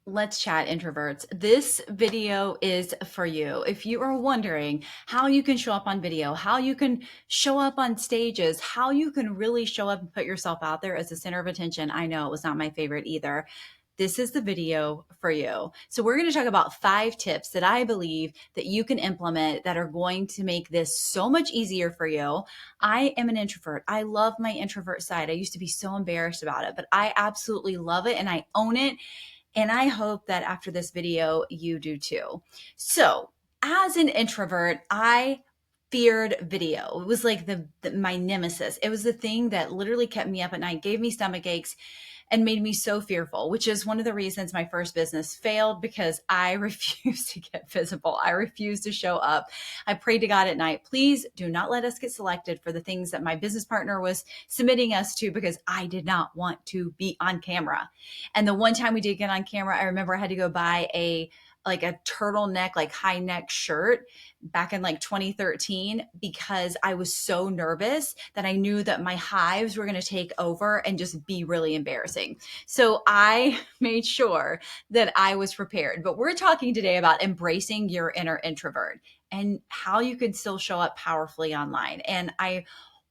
Let's chat, introverts. This video is for you. If you are wondering how you can show up on video, how you can show up on stages, how you can really show up and put yourself out there as the center of attention, I know it was not my favorite either. This is the video for you. So we're going to talk about 5 tips that I believe that you can implement that are going to make this so much easier for you. I am an introvert. I love my introvert side. I used to be so embarrassed about it, but I absolutely love it and I own it. And I hope that after this video, you do too. So, as an introvert, I feared video. It was like my nemesis. It was the thing that literally kept me up at night, gave me stomach aches, and made me so fearful, which is one of the reasons my first business failed because I refused to get visible. I refused to show up. I prayed to God at night, please do not let us get selected for the things that my business partner was submitting us to because I did not want to be on camera. And the one time we did get on camera, I remember I had to go buy a turtleneck, like high neck shirt back in like 2013 because I was so nervous that I knew that my hives were going to take over and just be really embarrassing. So I made sure that I was prepared. But we're talking today about embracing your inner introvert and how you can still show up powerfully online. And I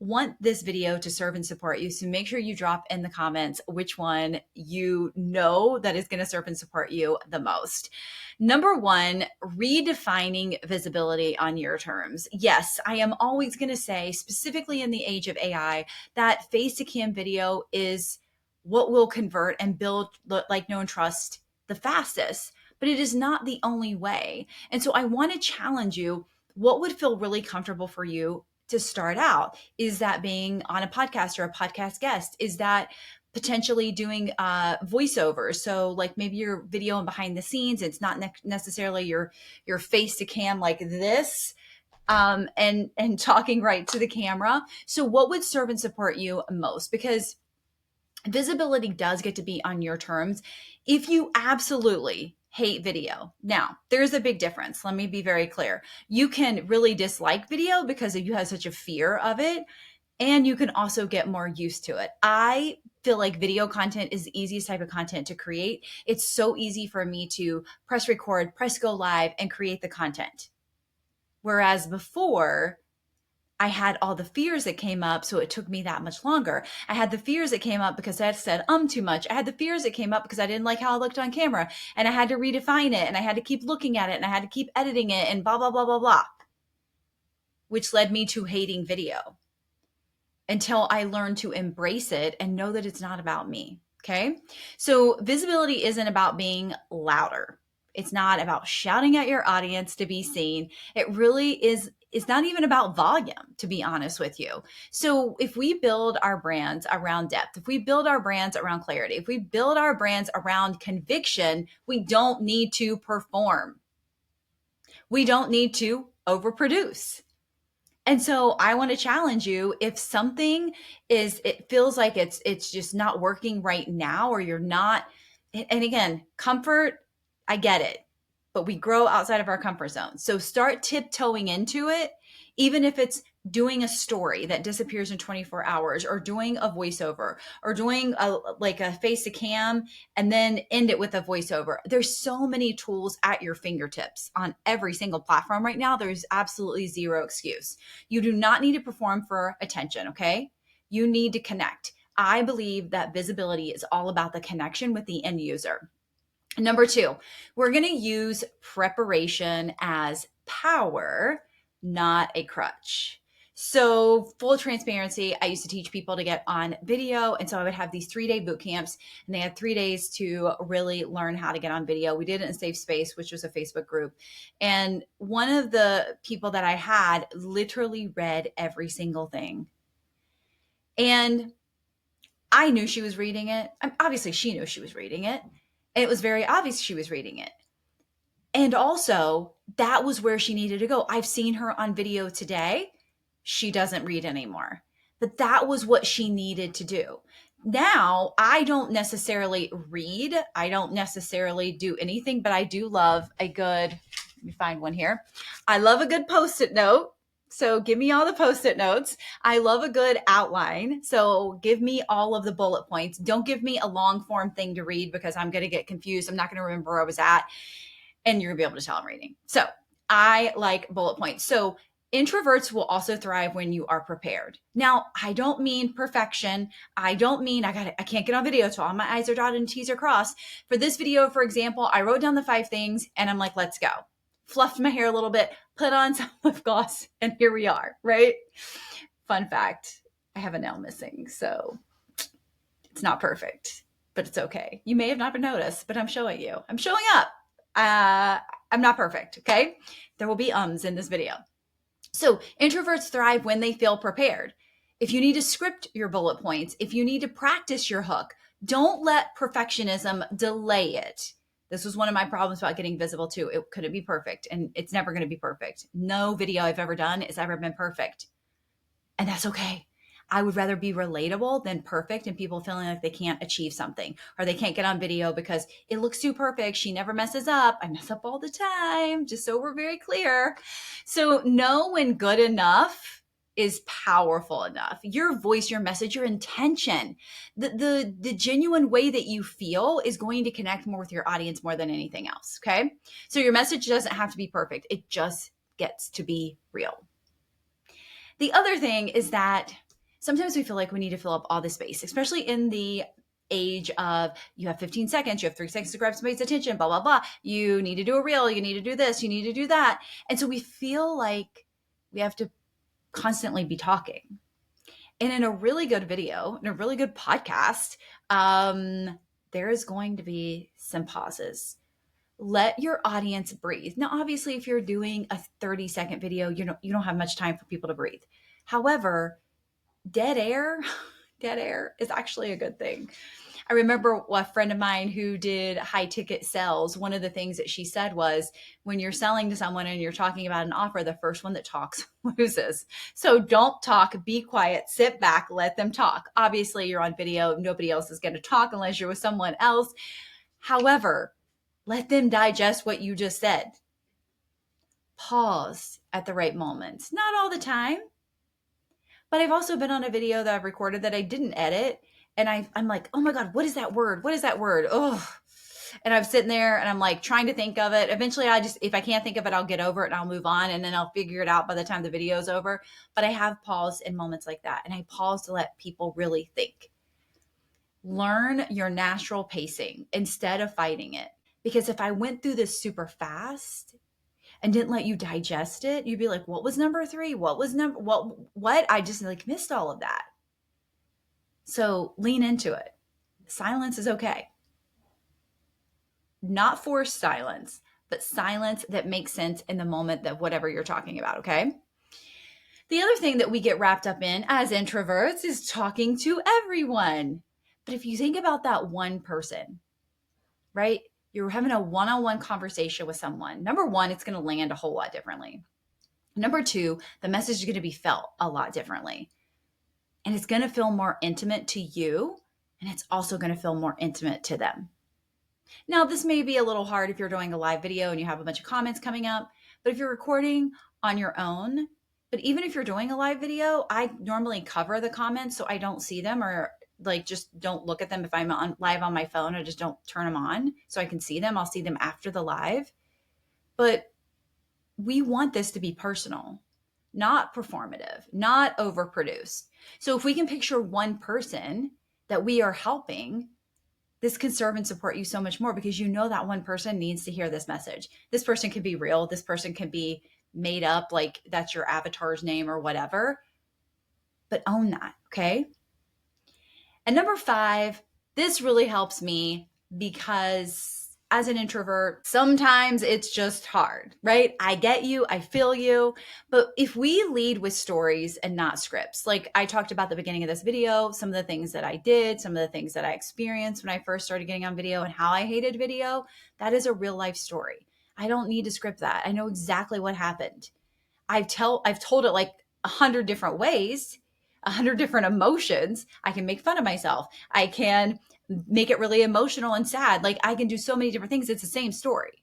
want this video to serve and support you. So make sure you drop in the comments which one you know that is going to serve and support you the most. Number 1, redefining visibility on your terms. Yes, I am always going to say, specifically in the age of AI, that face-to-cam video is what will convert and build like, know, and trust the fastest, but it is not the only way. And so I want to challenge you, what would feel really comfortable for you to start out? Is that being on a podcast or a podcast guest? Is that potentially doing voiceovers? So like maybe your video and behind the scenes, it's not necessarily your face to cam like this, and talking right to the camera. So what would serve and support you most? Because visibility does get to be on your terms if you absolutely hate video. Now, there's a big difference. Let me be very clear. You can really dislike video because you have such a fear of it, and you can also get more used to it. I feel like video content is the easiest type of content to create. It's so easy for me to press record, press go live, and create the content. Whereas before, I had all the fears that came up, so it took me that much longer. I had the fears that came up because I said too much. I had the fears that came up because I didn't like how I looked on camera, and I had to redefine it, and I had to keep looking at it, and I had to keep editing it, and blah, blah, blah, blah, blah, which led me to hating video until I learned to embrace it and know that it's not about me. Okay. So visibility isn't about being louder. It's not about shouting at your audience to be seen. It really is. It's not even about volume, to be honest with you. So if we build our brands around depth, if we build our brands around clarity, if we build our brands around conviction, we don't need to perform. We don't need to overproduce. And so I want to challenge you, if something it feels like it's just not working right now, or you're not, and again, comfort, I get it, but we grow outside of our comfort zone. So start tiptoeing into it, even if it's doing a story that disappears in 24 hours, or doing a voiceover, or doing a face to cam and then end it with a voiceover. There's so many tools at your fingertips on every single platform right now. There's absolutely zero excuse. You do not need to perform for attention, okay? You need to connect. I believe that visibility is all about the connection with the end user. Number 2, we're going to use preparation as power, not a crutch. So full transparency, I used to teach people to get on video. And so I would have these 3-day boot camps, and they had 3 days to really learn how to get on video. We did it in Safe Space, which was a Facebook group. And one of the people that I had literally read every single thing. And I knew she was reading it. Obviously, she knew she was reading it. And it was very obvious she was reading it. And also, that was where she needed to go. I've seen her on video today. She doesn't read anymore. But that was what she needed to do. Now, I don't necessarily read. I don't necessarily do anything, but I do love a good, let me find one here. I love a good Post-it note. So give me all the Post-it notes. I love a good outline. So give me all of the bullet points. Don't give me a long form thing to read because I'm going to get confused. I'm not going to remember where I was at, and you're going to be able to tell I'm reading. So I like bullet points. So introverts will also thrive when you are prepared. Now, I don't mean perfection. I don't mean I can't get on video till all my I's are dotted and T's are crossed. For this video, for example, I wrote down the 5 things and I'm like, let's go. Fluffed my hair a little bit, put on some lip gloss, and here we are, right? Fun fact, I have a nail missing, so it's not perfect, but it's okay. You may have not noticed, but I'm showing you. I'm showing up. I'm not perfect, okay? There will be ums in this video. So introverts thrive when they feel prepared. If you need to script your bullet points, if you need to practice your hook, don't let perfectionism delay it. This was one of my problems about getting visible too. It couldn't be perfect, and it's never going to be perfect. No video I've ever done has ever been perfect, and that's okay. I would rather be relatable than perfect and people feeling like they can't achieve something or they can't get on video because it looks too perfect. She never messes up. I mess up all the time, just so we're very clear. So know when good enough is powerful enough. Your voice, your message, your intention, the genuine way that you feel is going to connect more with your audience more than anything else, okay? So your message doesn't have to be perfect. It just gets to be real. The other thing is that sometimes we feel like we need to fill up all the space, especially in the age of you have 15 seconds, you have 3 seconds to grab somebody's attention, blah, blah, blah. You need to do a reel, you need to do this, you need to do that. And so we feel like we have to constantly be talking. And in a really good video, in a really good podcast, there is going to be some pauses. Let your audience breathe. Now, obviously, if you're doing a 30-second video, you don't have much time for people to breathe. However, dead air is actually a good thing. I remember a friend of mine who did high ticket sales. One of the things that she said was when you're selling to someone and you're talking about an offer, the first one that talks loses. So don't talk, be quiet, sit back, let them talk. Obviously, you're on video. Nobody else is going to talk unless you're with someone else. However, let them digest what you just said. Pause at the right moments. Not all the time. But I've also been on a video that I've recorded that I didn't edit. And I'm like, oh my God, what is that word? What is that word? Oh, and I'm sitting there and I'm like trying to think of it. Eventually if I can't think of it, I'll get over it and I'll move on. And then I'll figure it out by the time the video is over. But I have paused in moments like that. And I pause to let people really think. Learn your natural pacing instead of fighting it. Because if I went through this super fast and didn't let you digest it, you'd be like, what was number 3? What? I just missed all of that. So lean into it. Silence is okay. Not forced silence, but silence that makes sense in the moment that whatever you're talking about, okay? The other thing that we get wrapped up in as introverts is talking to everyone. But if you think about that one person, right? You're having a one-on-one conversation with someone. Number 1, it's going to land a whole lot differently. Number 2, the message is going to be felt a lot differently. And it's going to feel more intimate to you, and it's also going to feel more intimate to them. Now, this may be a little hard if you're doing a live video and you have a bunch of comments coming up, but if you're recording on your own, but even if you're doing a live video, I normally cover the comments so I don't see them or just don't look at them. If I'm on live on my phone, I just don't turn them on so I can see them. I'll see them after the live. But we want this to be personal, not performative, not overproduced. So if we can picture one person that we are helping, this can serve and support you so much more because you know that one person needs to hear this message. This person can be real. This person can be made up, like that's your avatar's name or whatever, but own that, okay? And number 5, this really helps me because as an introvert, sometimes it's just hard, right? I get you, I feel you. But if we lead with stories and not scripts, like I talked about at the beginning of this video, some of the things that I did, some of the things that I experienced when I first started getting on video and how I hated video, that is a real life story. I don't need to script that. I know exactly what happened. I've told it like 100 different ways, 100 different emotions. I can make fun of myself. I can make it really emotional and sad. Like I can do so many different things. It's the same story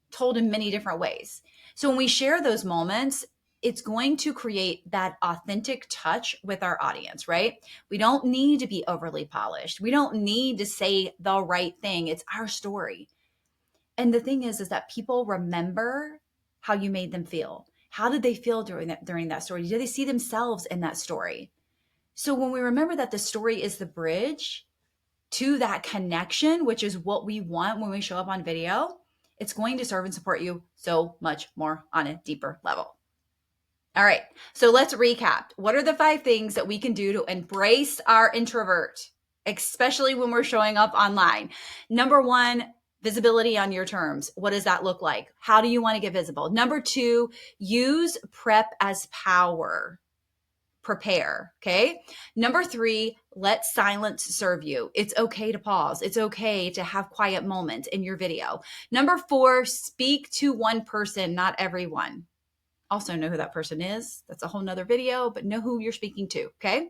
told in many different ways. So when we share those moments, it's going to create that authentic touch with our audience, right? We don't need to be overly polished. We don't need to say the right thing. It's our story. And the thing is that people remember how you made them feel. How did they feel during that story? Did they see themselves in that story? So when we remember that the story is the bridge to that connection, which is what we want when we show up on video, it's going to serve and support you so much more on a deeper level. All right, so let's recap. What are the 5 things that we can do to embrace our introvert, especially when we're showing up online? Number 1, visibility on your terms. What does that look like? How do you want to get visible? Number 2, use prep as power. Prepare. Okay. Number 3, let silence serve you. It's okay to pause. It's okay to have quiet moments in your video. Number 4, speak to one person, not everyone. Also know who that person is. That's a whole nother video, but know who you're speaking to. Okay.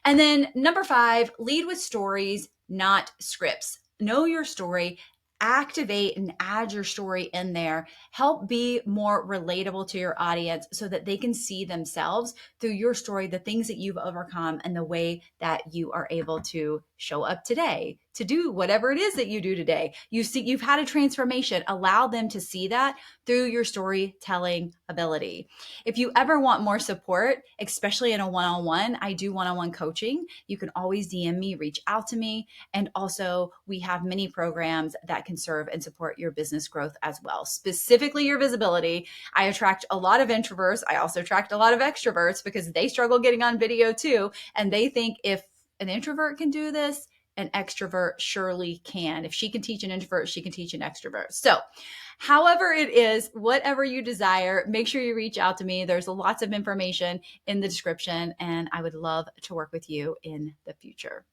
And then number 5, lead with stories, not scripts. Know your story. Activate and add your story in there. Help be more relatable to your audience so that they can see themselves through your story, the things that you've overcome, and the way that you are able to show up today to do whatever it is that you do today. You've had a transformation. Allow them to see that through your storytelling ability. If you ever want more support, especially in a one-on-one, I do one-on-one coaching. You can always DM me, reach out to me. And also we have many programs that can serve and support your business growth as well. Specifically your visibility. I attract a lot of introverts. I also attract a lot of extroverts because they struggle getting on video too. And they think if an introvert can do this, an extrovert surely can. If she can teach an introvert, she can teach an extrovert. So however it is, whatever you desire, make sure you reach out to me. There's lots of information in the description, and I would love to work with you in the future.